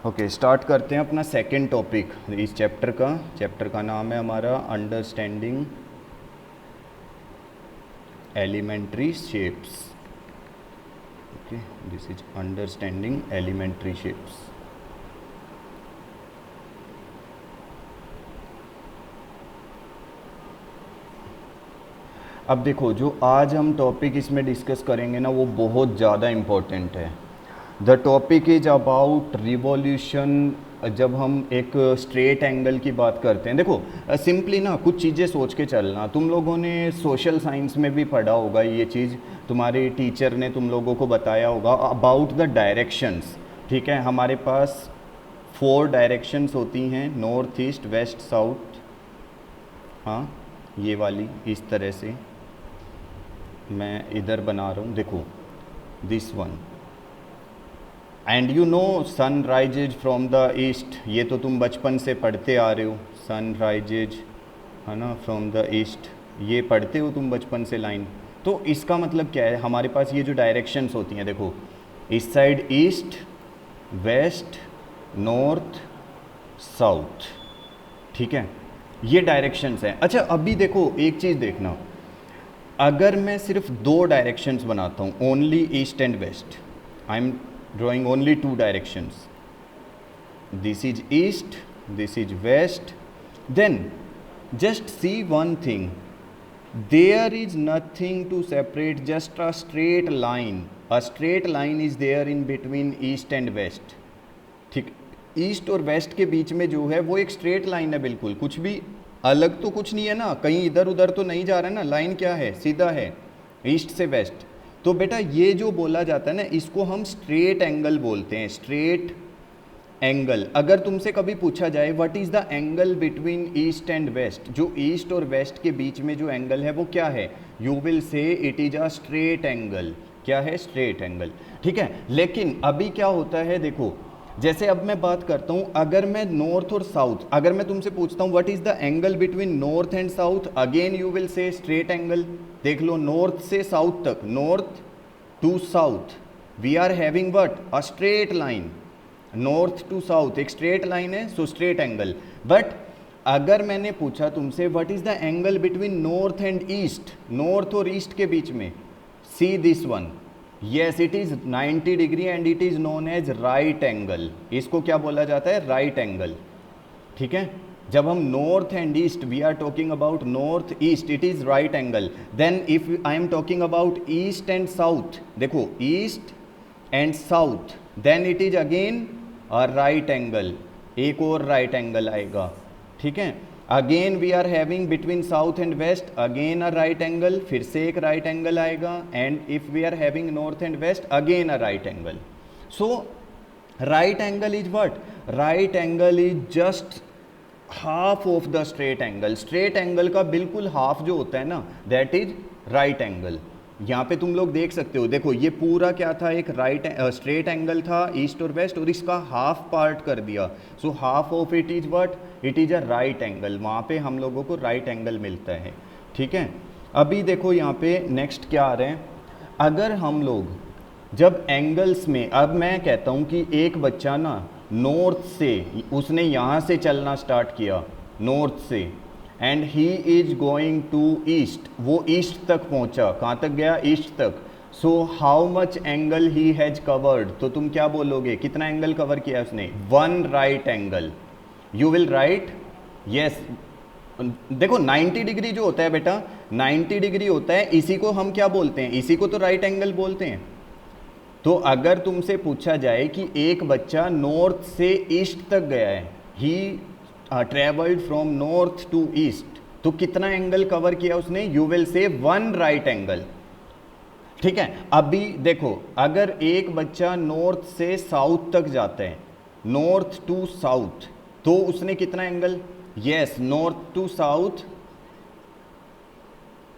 Okay, start करते हैं अपना सेकंड टॉपिक इस चैप्टर का नाम है हमारा understanding elementary shapes. Okay, this is understanding elementary shapes. अब देखो, जो आज हम टॉपिक इसमें डिस्कस करेंगे ना, वो बहुत ज़्यादा इम्पोर्टेंट है। The topic is about revolution. जब हम एक स्ट्रेट एंगल की बात करते हैं, देखो सिंपली ना कुछ चीज़ें सोच के चलना। तुम लोगों ने सोशल साइंस में भी पढ़ा होगा ये चीज़, तुम्हारे टीचर ने तुम लोगों को बताया होगा अबाउट द डायरेक्शंस। ठीक है, हमारे पास 4 डायरेक्शंस होती हैं, नॉर्थ ईस्ट वेस्ट साउथ। हाँ, ये वाली इस तरह से मैं इधर बना रहा हूँ, देखो this one. And you know sun rises from the east, ये तो तुम बचपन से पढ़ते आ रहे हो, सन राइजेज है ना फ्रॉम द ईस्ट, ये पढ़ते हो तुम बचपन से लाइन। तो इसका मतलब क्या है, हमारे पास ये जो डायरेक्शंस होती हैं, देखो इस side east west north south. ठीक है, ये डायरेक्शंस हैं। अच्छा अभी देखो एक चीज़ देखना, अगर मैं सिर्फ 2 डायरेक्शंस बनाता हूँ, only east and west, I am drawing only 2 directions, this is east, this is west, then just see one thing, there is nothing to separate, just a straight line is there in between east and west। ठीक, east और west के बीच में जो है वो एक straight line है, बिल्कुल कुछ भी अलग तो कुछ नहीं है ना, कहीं इधर उधर तो नहीं जा रहा है ना, लाइन क्या है, सीधा है ईस्ट से वेस्ट। तो बेटा ये जो बोला जाता है ना, इसको हम स्ट्रेट एंगल बोलते हैं, स्ट्रेट एंगल। अगर तुमसे कभी पूछा जाए what is the angle between east and west, जो ईस्ट और वेस्ट के बीच में जो एंगल है वो क्या है, you will say it is a straight angle. क्या है, स्ट्रेट एंगल। ठीक है, लेकिन अभी क्या होता है, देखो जैसे अब मैं बात करता हूँ, अगर मैं नॉर्थ और साउथ, अगर मैं तुमसे पूछता हूँ what is the angle between north and south, again you will say straight angle. देख लो, नॉर्थ से साउथ तक, north to south we are having what, a straight line. North to south एक स्ट्रेट लाइन है, so straight angle. But अगर मैंने पूछा तुमसे what is the angle between north and east, north और ईस्ट के बीच में, see this one, yes it is 90 degree and it is known as right angle. इसको क्या बोला जाता है, राइट एंगल। ठीक है, जब हम north and east, we are talking about north east, it is right angle. Then if I am talking about east and south, देखो east and south, then it is again a right angle, एक और right angle आएगा। ठीक है, again we are having between south and west, again a right angle, फिर से एक right angle आएगा। And if we are having north and west, again a right angle. So right angle is what, right angle is just half of the straight angle. Straight angle का बिल्कुल half जो होता है ना, that is right angle. यहाँ पे तुम लोग देख सकते हो, देखो ये पूरा क्या था, एक स्ट्रेट एंगल था ईस्ट और वेस्ट, और इसका हाफ पार्ट कर दिया, so half of it is what, it is a right angle. वहाँ पे हम लोगों को राइट एंगल मिलता है। ठीक है, अभी देखो यहाँ पे नेक्स्ट क्या आ रहे हैं, अगर हम लोग जब एंगल्स में, अब मैं कहता हूँ कि एक बच्चा ना नॉर्थ से, उसने यहाँ से चलना स्टार्ट किया नॉर्थ से, and he is going to east, वो ईस्ट तक पहुंचा, कहाँ तक गया, ईस्ट तक। So how much angle he has covered, तो तुम क्या बोलोगे, कितना एंगल कवर किया उसने, 1 right angle. You will write yes. देखो 90 डिग्री जो होता है बेटा, 90 डिग्री होता है, इसी को हम क्या बोलते हैं, इसी को तो राइट एंगल बोलते हैं। तो अगर तुमसे पूछा जाए कि एक बच्चा नॉर्थ से ईस्ट तक गया है, he travelled from north to east, तो कितना एंगल कवर किया उसने, यू विल से 1 राइट एंगल। ठीक है, अभी देखो अगर एक बच्चा नॉर्थ से साउथ तक जाता है, नॉर्थ टू साउथ, तो उसने कितना angle, yes north to south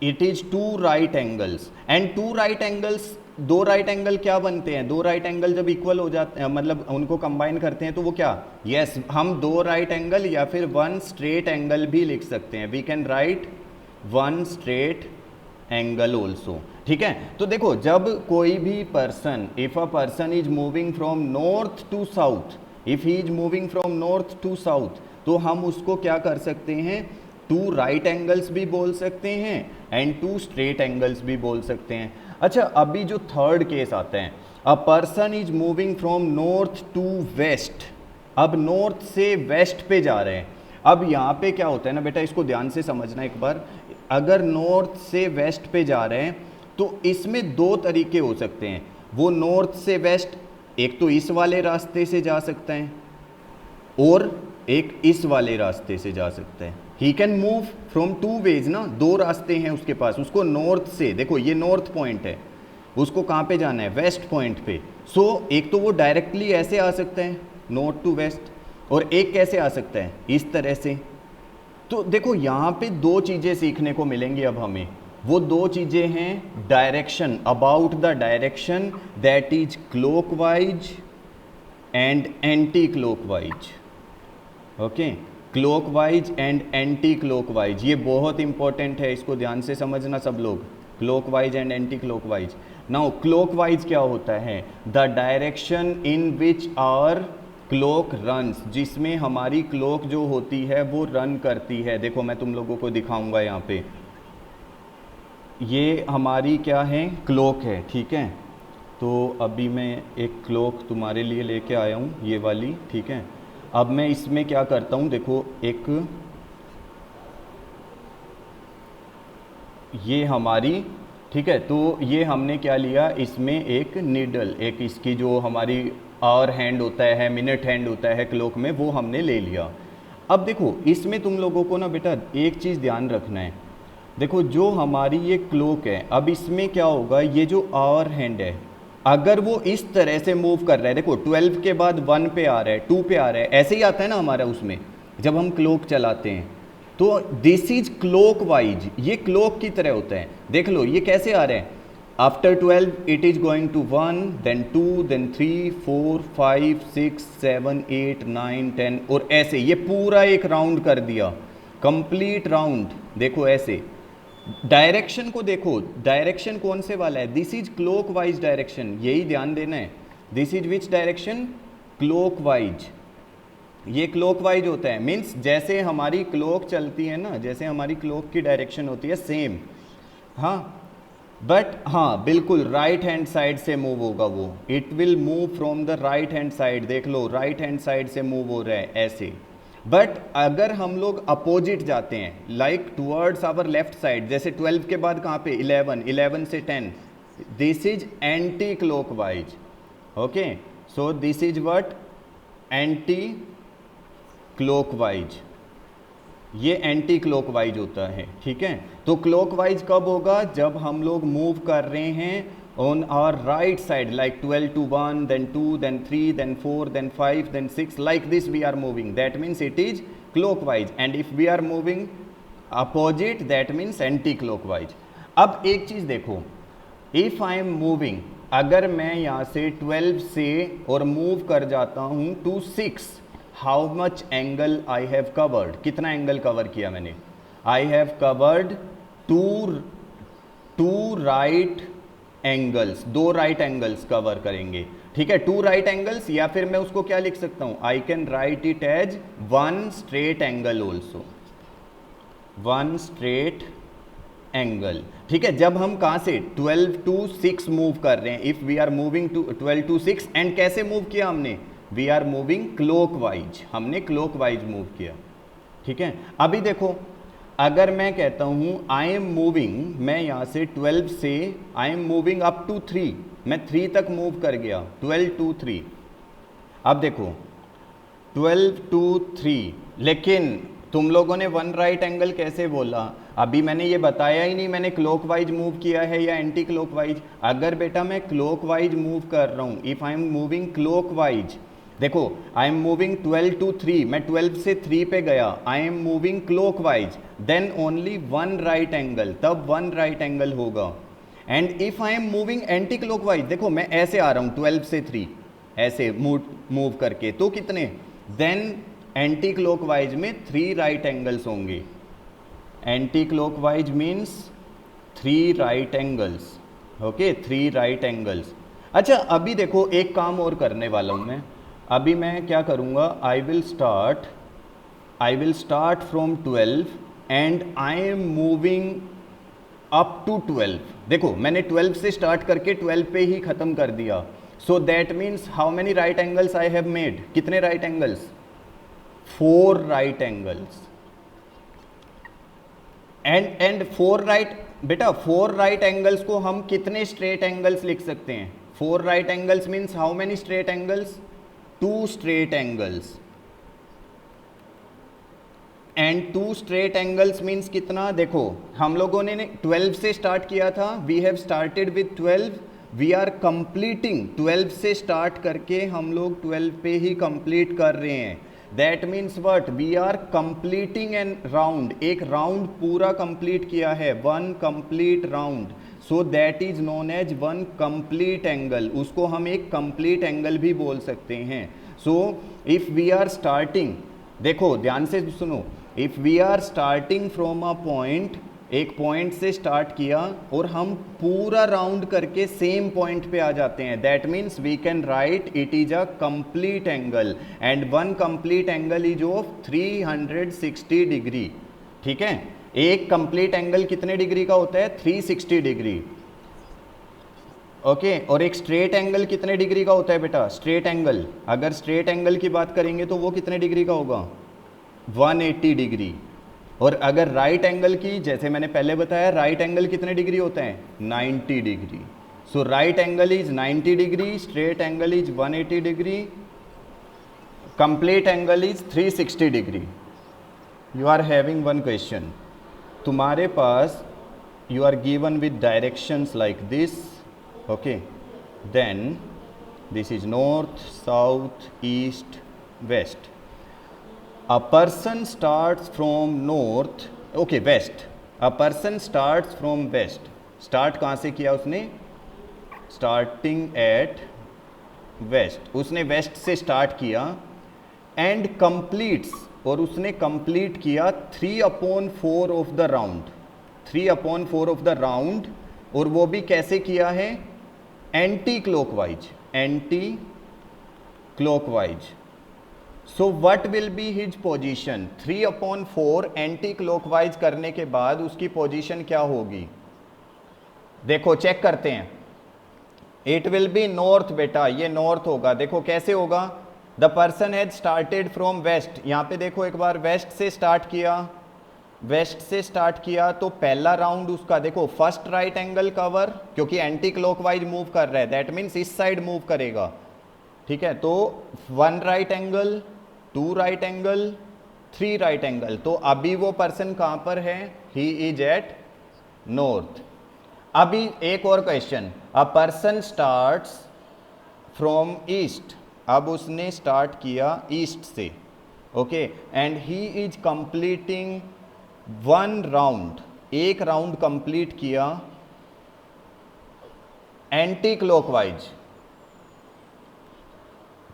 it is 2 right angles. And 2 right angles, 2 right angle क्या बनते हैं, 2 राइट एंगल जब इक्वल हो जाते हैं, मतलब उनको कंबाइन करते हैं, तो वो क्या, यस हम 2 राइट एंगल या फिर 1 स्ट्रेट एंगल भी लिख सकते हैं, we can write 1 straight angle also. ठीक है, तो देखो जब कोई भी person, if a person is moving from north to south, if he is moving from north to south, तो हम उसको क्या कर सकते हैं, 2 राइट एंगल्स भी बोल सकते हैं एंड 2 स्ट्रेट एंगल्स भी बोल सकते हैं। अच्छा, अभी जो थर्ड केस आता है, a person is moving from north to west. अब नॉर्थ से वेस्ट पे जा रहे हैं। अब यहाँ पे क्या होता है ना बेटा, इसको ध्यान से समझना एक बार। अगर नॉर्थ से वेस्ट पे जा रहे हैं तो इसमें 2 तरीके हो सकते हैं। वो नॉर्थ से वेस्ट एक तो इस वाले रास्ते से जा सकता है और एक इस वाले रास्ते से जा सकता है। He can move from 2 ways ना, 2 रास्ते हैं उसके पास। उसको नॉर्थ से, देखो ये नॉर्थ पॉइंट है, उसको कहाँ पे जाना है, वेस्ट पॉइंट पे। सो एक तो वो डायरेक्टली ऐसे आ सकता है नॉर्थ टू वेस्ट, और एक कैसे आ सकता है, इस तरह से। तो देखो यहाँ पे 2 चीज़ें सीखने को मिलेंगी अब हमें। वो 2 चीज़ें हैं, direction, about the direction that is clockwise and anti clockwise. Okay, clockwise and anti clockwise, ये बहुत इंपॉर्टेंट है, इसको ध्यान से समझना सब लोग। Clockwise and anti clockwise. Now clockwise क्या होता है, the direction in which hour clock runs, जिसमें हमारी क्लॉक जो होती है वो रन करती है। देखो मैं तुम लोगों को दिखाऊंगा यहाँ पे, ये हमारी क्या है, क्लॉक है, ठीक है। तो अभी मैं एक क्लॉक तुम्हारे लिए लेके आया हूँ, ये वाली, ठीक है। अब मैं इसमें क्या करता हूँ, देखो एक ये हमारी, ठीक है, तो ये हमने क्या लिया, इसमें एक नीडल, एक इसकी जो हमारी आवर हैंड होता है, मिनट हैंड होता है क्लॉक में, वो हमने ले लिया। अब देखो इसमें तुम लोगों को ना बेटा एक चीज़ ध्यान रखना है। देखो जो हमारी ये क्लॉक है, अब इसमें क्या होगा, ये जो आवर हैंड है अगर वो इस तरह से मूव कर रहा है, देखो 12 के बाद 1 पे आ रहा है, 2 पे आ रहा है, ऐसे ही आता है ना हमारा उसमें जब हम क्लॉक चलाते हैं। तो दिस इज क्लॉक वाइज, ये क्लॉक की तरह होता है। देख लो ये कैसे आ रहे हैं, after 12 it is going to 1 then 2 then 3 4 5 6 7 8 9 10, और ऐसे ये पूरा एक राउंड कर दिया, कंप्लीट राउंड। देखो ऐसे डायरेक्शन को देखो, डायरेक्शन कौन से वाला है, this is clock wise direction, यही ध्यान देना है। This is which direction, clock wise, ये क्लॉक वाइज होता है। मीन्स जैसे हमारी क्लॉक चलती है ना, जैसे हमारी क्लॉक की डायरेक्शन होती है सेम, हाँ, बट हाँ बिल्कुल राइट हैंड साइड से मूव होगा वो, it will move from the right hand side. देख लो राइट हैंड साइड से मूव हो रहा है ऐसे। बट अगर हम लोग अपोजिट जाते हैं, like towards our left side, जैसे 12 के बाद कहाँ पे 11, 11 से 10, this is anti clockwise. Okay, so this is what, anti clockwise, ये एंटी क्लॉकवाइज होता है, ठीक है। तो क्लॉकवाइज कब होगा, जब हम लोग मूव कर रहे हैं on our right side, like 12 to 1 then 2 then 3 then 4 then 5 then 6, like this we are moving, that means it is clockwise, and if we are moving opposite that means anti clockwise। अब एक चीज देखो, if I am moving, अगर मैं यहाँ से 12 से और मूव कर जाता हूँ to 6, how much angle I have covered, कितना एंगल कवर किया मैंने, I have covered two right angles, 2 right angles cover करेंगे, ठीक है, 2 राइट एंगल्स, या फिर मैं उसको क्या लिख सकता हूं, I can write it as 1 straight angle also, 1 straight angle, ठीक है। जब हम कहां से 12 to 6 मूव कर रहे हैं, if we are moving to 12 to 6, and कैसे मूव किया हमने, वी आर मूविंग क्लॉकवाइज, हमने क्लॉकवाइज मूव किया, ठीक है। अभी देखो अगर मैं कहता हूं आई एम मूविंग, मैं यहां से 12 से I am moving up to 3, मैं 3 तक मूव कर गया, 12 to 3। अब देखो 12 to 3, लेकिन तुम लोगों ने 1 राइट एंगल कैसे बोला, अभी मैंने ये बताया ही नहीं मैंने क्लॉकवाइज मूव किया है या एंटी क्लॉकवाइज। अगर बेटा मैं क्लॉकवाइज मूव कर रहा हूं, if I am moving clockwise, देखो आई एम मूविंग 12 to 3, मैं 12 से 3 पे गया, I am moving clockwise, then only 1 right angle, तब 1 राइट एंगल होगा। And if I am moving anti clockwise, देखो मैं ऐसे आ रहा हूँ 12 से 3 ऐसे मूव करके, तो कितने, देन एंटी क्लॉकवाइज में 3 राइट एंगल्स होंगे, anti clockwise means 3 right angles, okay, 3 right angles. अच्छा अभी देखो एक काम और करने वाला हूँ मैं, अभी मैं क्या करूँगा, I will start from 12 and I am moving up to 12। देखो मैंने 12 से स्टार्ट करके 12 पे ही ख़त्म कर दिया। So that means how many right angles I have made, कितने right angles, 4 right angles. And 4 right, बेटा 4 राइट एंगल्स को हम कितने स्ट्रेट एंगल्स लिख सकते हैं, 4 right angles means how many straight angles, 2 straight angles. And 2 straight angles means कितना, देखो हम लोगों ने 12 से स्टार्ट किया था, we have started with 12, we are completing 12 से स्टार्ट करके हम लोग 12 पे ही कंप्लीट कर रहे हैं। That means what, we are completing an round, एक राउंड पूरा कंप्लीट किया है, 1 complete round. So that is known as 1 complete angle, उसको हम एक कंप्लीट एंगल भी बोल सकते हैं। So if we are starting, देखो ध्यान से सुनो, if we are starting from a point, एक पॉइंट से स्टार्ट किया और हम पूरा राउंड करके सेम पॉइंट पे आ जाते हैं, that means we can write it is a complete angle and 1 complete angle is of 360 degree. ठीक है, एक कंप्लीट एंगल कितने डिग्री का होता है, 360 डिग्री। ओके, और एक स्ट्रेट एंगल कितने डिग्री का होता है बेटा, स्ट्रेट एंगल, अगर स्ट्रेट एंगल की बात करेंगे तो वो कितने डिग्री का होगा, 180 डिग्री। और अगर राइट एंगल की, जैसे मैंने पहले बताया, राइट एंगल कितने डिग्री होते हैं, 90 degree. So right angle is 90 degree, straight angle is 180 degree, complete angle is 360 degree. You are having one question, तुम्हारे पास you are given with directions like this, okay, then this is north, south, east, west. A person starts from north, okay, west. A person starts from west. Start कहाँ से किया उसने, starting at west, उसने west से start किया and completes, और उसने complete किया 3/4 of the round, 3/4 of the round, और वो भी कैसे किया है, anti clockwise, anti clockwise. So what will be his position, 3/4 anti clockwise करने के बाद उसकी पोजीशन क्या होगी, देखो चेक करते हैं। इट विल बी नॉर्थ, बेटा ये नॉर्थ होगा। देखो कैसे होगा, the person has started from west, यहाँ पे देखो एक बार वेस्ट से स्टार्ट किया, वेस्ट से स्टार्ट किया तो पहला राउंड उसका देखो फर्स्ट राइट एंगल कवर, क्योंकि एंटी क्लॉकवाइज मूव कर रहा है, दैट मीन्स इस साइड मूव करेगा। ठीक है, तो 1 right angle, 2 right angle, 3 right angle. तो अभी वो पर्सन कहाँ पर है, ही इज एट नॉर्थ। अभी एक और question, a person starts from east, अब उसने स्टार्ट किया ईस्ट से, okay, and he is completing 1 round, एक राउंड कंप्लीट किया एंटी क्लॉकवाइज,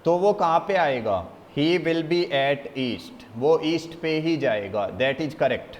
तो वो कहाँ पे आएगा, he will be at east, वो ईस्ट पे ही जाएगा, दैट इज करेक्ट।